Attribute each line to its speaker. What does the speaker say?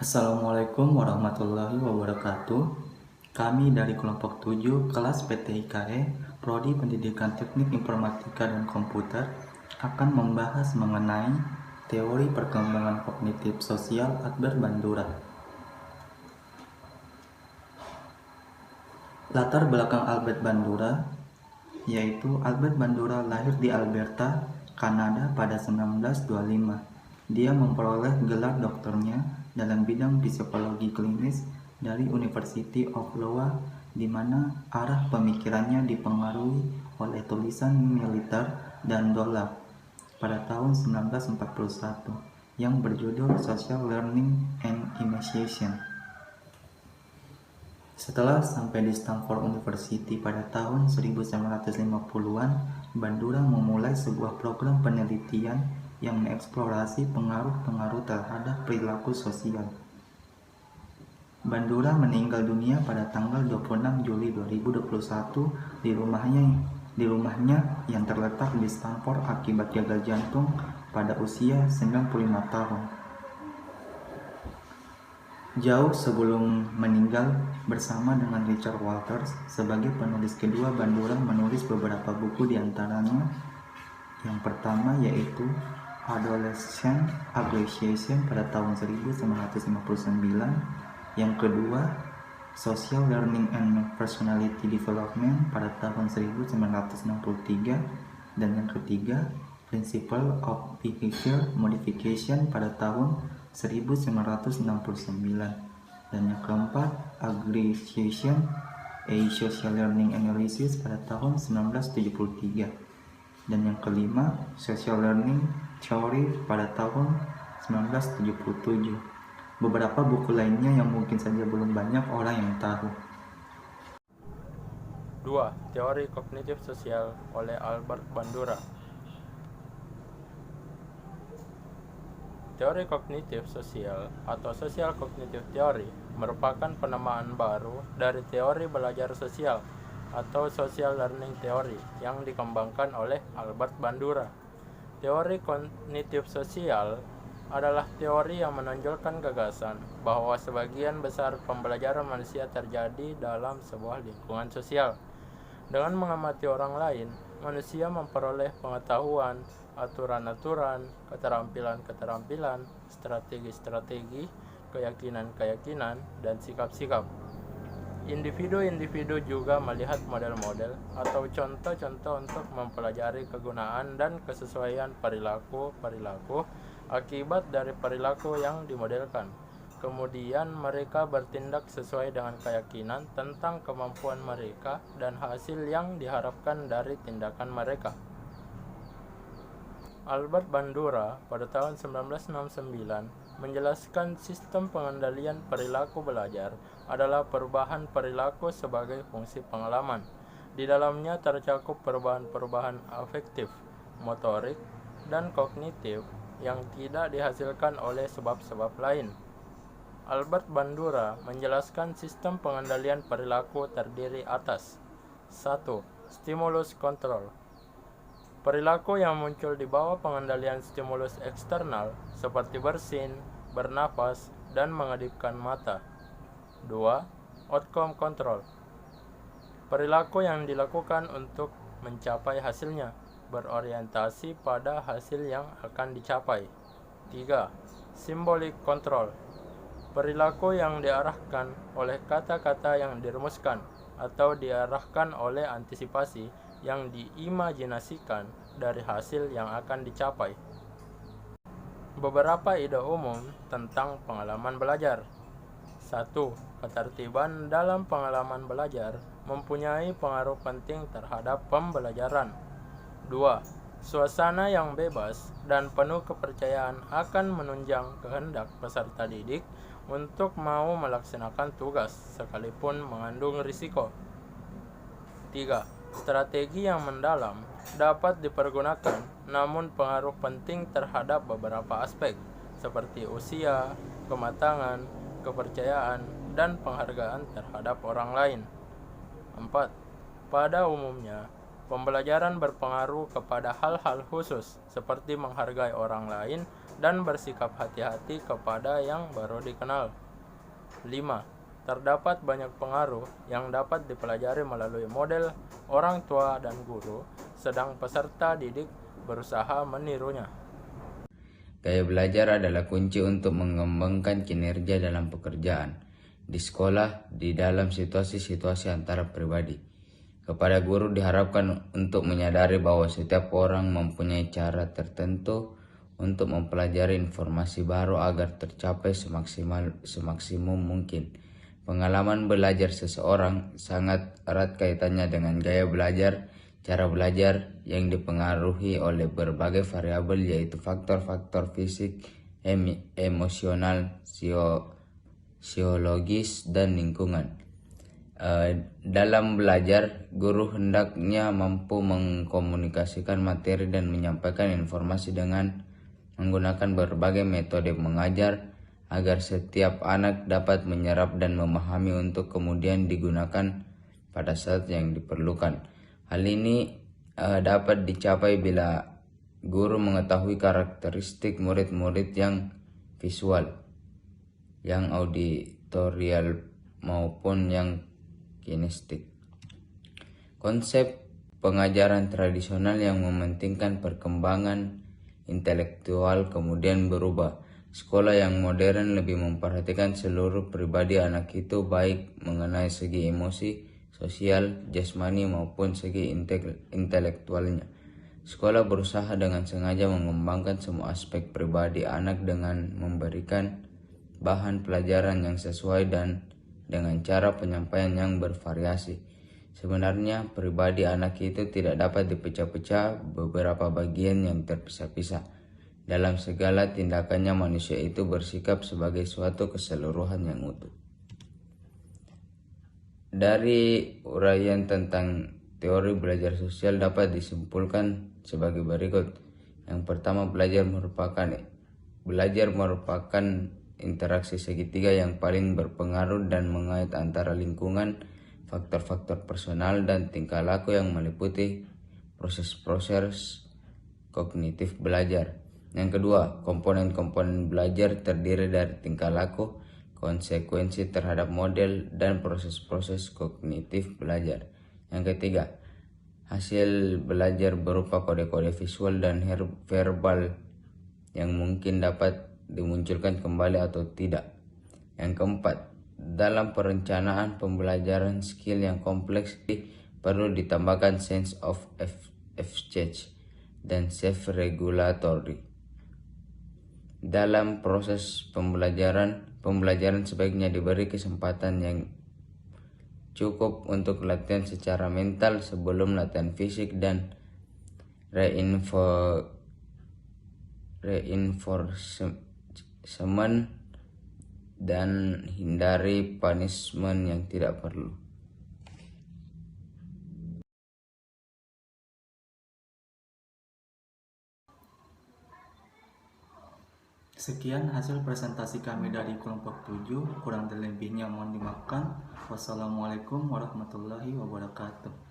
Speaker 1: Assalamualaikum warahmatullahi wabarakatuh. Kami dari kelompok 7 kelas PTIKE, Prodi Pendidikan Teknik Informatika dan Komputer akan membahas mengenai teori perkembangan kognitif sosial Albert Bandura. Latar belakang Albert Bandura yaitu Albert Bandura lahir di Alberta, Kanada pada 1925. Dia memperoleh gelar doktornya dalam bidang psikologi klinis dari University of Iowa, di mana arah pemikirannya dipengaruhi oleh tulisan Militer dan Dollard pada tahun 1941 yang berjudul Social Learning and Immersion. Setelah sampai di Stanford University pada tahun 1950-an, Bandura memulai sebuah program penelitian yang mengeksplorasi pengaruh-pengaruh terhadap perilaku sosial. Bandura meninggal dunia pada tanggal 26 Juli 2021 di rumahnya yang terletak di Stanford akibat gagal jantung pada usia 95 tahun. Jauh sebelum meninggal, bersama dengan Richard Walters sebagai penulis kedua, Bandura menulis beberapa buku, diantaranya yang pertama yaitu Adolescent Aggregation pada tahun 1959, yang kedua Social Learning and Personality Development pada tahun 1963, dan yang ketiga Principle of Behavior Modification pada tahun 1969, dan yang keempat Aggregation A Social Learning Analysis pada tahun 1973, dan yang kelima Social Learning Theory pada tahun 1977. Beberapa buku lainnya yang mungkin saja belum banyak orang yang tahu.
Speaker 2: 2. Teori kognitif sosial oleh Albert Bandura. Teori kognitif sosial atau social cognitive theory merupakan penamaan baru dari teori belajar sosial atau social learning theory yang dikembangkan oleh Albert Bandura. Teori kognitif sosial adalah teori yang menonjolkan gagasan bahwa sebagian besar pembelajaran manusia terjadi dalam sebuah lingkungan sosial. Dengan mengamati orang lain, manusia memperoleh pengetahuan, aturan-aturan, keterampilan-keterampilan, strategi-strategi, keyakinan-keyakinan, dan sikap-sikap. Individu-individu juga melihat model-model atau contoh-contoh untuk mempelajari kegunaan dan kesesuaian perilaku-perilaku akibat dari perilaku yang dimodelkan. Kemudian mereka bertindak sesuai dengan keyakinan tentang kemampuan mereka dan hasil yang diharapkan dari tindakan mereka. Albert Bandura pada tahun 1969 menjelaskan sistem pengendalian perilaku belajar adalah perubahan perilaku sebagai fungsi pengalaman. Di dalamnya tercakup perubahan-perubahan afektif, motorik, dan kognitif yang tidak dihasilkan oleh sebab-sebab lain. Albert Bandura menjelaskan sistem pengendalian perilaku terdiri atas 1. Stimulus kontrol. Perilaku yang muncul di bawah pengendalian stimulus eksternal seperti bersin, bernapas, dan mengedipkan mata. 2. Outcome control. Perilaku yang dilakukan untuk mencapai hasilnya, berorientasi pada hasil yang akan dicapai. 3. Symbolic control. Perilaku yang diarahkan oleh kata-kata yang dirumuskan atau diarahkan oleh antisipasi yang diimajinasikan dari hasil yang akan dicapai. Beberapa ide umum tentang pengalaman belajar. 1. Ketertiban dalam pengalaman belajar mempunyai pengaruh penting terhadap pembelajaran. 2. Suasana yang bebas dan penuh kepercayaan akan menunjang kehendak peserta didik untuk mau melaksanakan tugas sekalipun mengandung risiko. 3. Strategi yang mendalam dapat dipergunakan, namun pengaruh penting terhadap beberapa aspek seperti usia, kematangan, kepercayaan, dan penghargaan terhadap orang lain. 4. Pada umumnya, pembelajaran berpengaruh kepada hal-hal khusus seperti menghargai orang lain dan bersikap hati-hati kepada yang baru dikenal. 5. Terdapat banyak pengaruh yang dapat dipelajari melalui model orang tua dan guru, sedang peserta didik berusaha menirunya.
Speaker 3: Gaya belajar adalah kunci untuk mengembangkan kinerja dalam pekerjaan, di sekolah, di dalam situasi-situasi antara pribadi. Kepada guru diharapkan untuk menyadari bahwa setiap orang mempunyai cara tertentu untuk mempelajari informasi baru agar tercapai semaksimum mungkin. Pengalaman belajar seseorang sangat erat kaitannya dengan gaya belajar, cara belajar yang dipengaruhi oleh berbagai variabel yaitu faktor-faktor fisik, emosional, psikologis, dan lingkungan. Dalam belajar, guru hendaknya mampu mengkomunikasikan materi dan menyampaikan informasi dengan menggunakan berbagai metode mengajar agar setiap anak dapat menyerap dan memahami untuk kemudian digunakan pada saat yang diperlukan. Hal ini dapat dicapai bila guru mengetahui karakteristik murid-murid yang visual, yang auditorial, maupun yang kinestik. Konsep pengajaran tradisional yang mementingkan perkembangan intelektual kemudian berubah. Sekolah yang modern lebih memperhatikan seluruh pribadi anak itu, baik mengenai segi emosi, sosial, jasmani maupun segi intelektualnya. Sekolah berusaha dengan sengaja mengembangkan semua aspek pribadi anak dengan memberikan bahan pelajaran yang sesuai dan dengan cara penyampaian yang bervariasi. Sebenarnya pribadi anak itu tidak dapat dipecah-pecah beberapa bagian yang terpisah-pisah. Dalam segala tindakannya manusia itu bersikap sebagai suatu keseluruhan yang utuh. Dari uraian tentang teori belajar sosial dapat disimpulkan sebagai berikut. Yang pertama, belajar merupakan interaksi segitiga yang paling berpengaruh dan mengait antara lingkungan, faktor-faktor personal, dan tingkah laku yang meliputi proses-proses kognitif belajar. Yang kedua, komponen-komponen belajar terdiri dari tingkah laku, konsekuensi terhadap model, dan proses-proses kognitif belajar. Yang ketiga, hasil belajar berupa kode-kode visual dan verbal yang mungkin dapat dimunculkan kembali atau tidak. Yang keempat, dalam perencanaan pembelajaran skill yang kompleks perlu ditambahkan sense of exchange dan self-regulatory. Dalam proses pembelajaran sebaiknya diberi kesempatan yang cukup untuk latihan secara mental sebelum latihan fisik dan reinforcement, dan hindari punishment yang tidak perlu.
Speaker 1: Sekian hasil presentasi kami dari kelompok 7, kurang lebihnya mohon dimaafkan. Wassalamualaikum warahmatullahi wabarakatuh.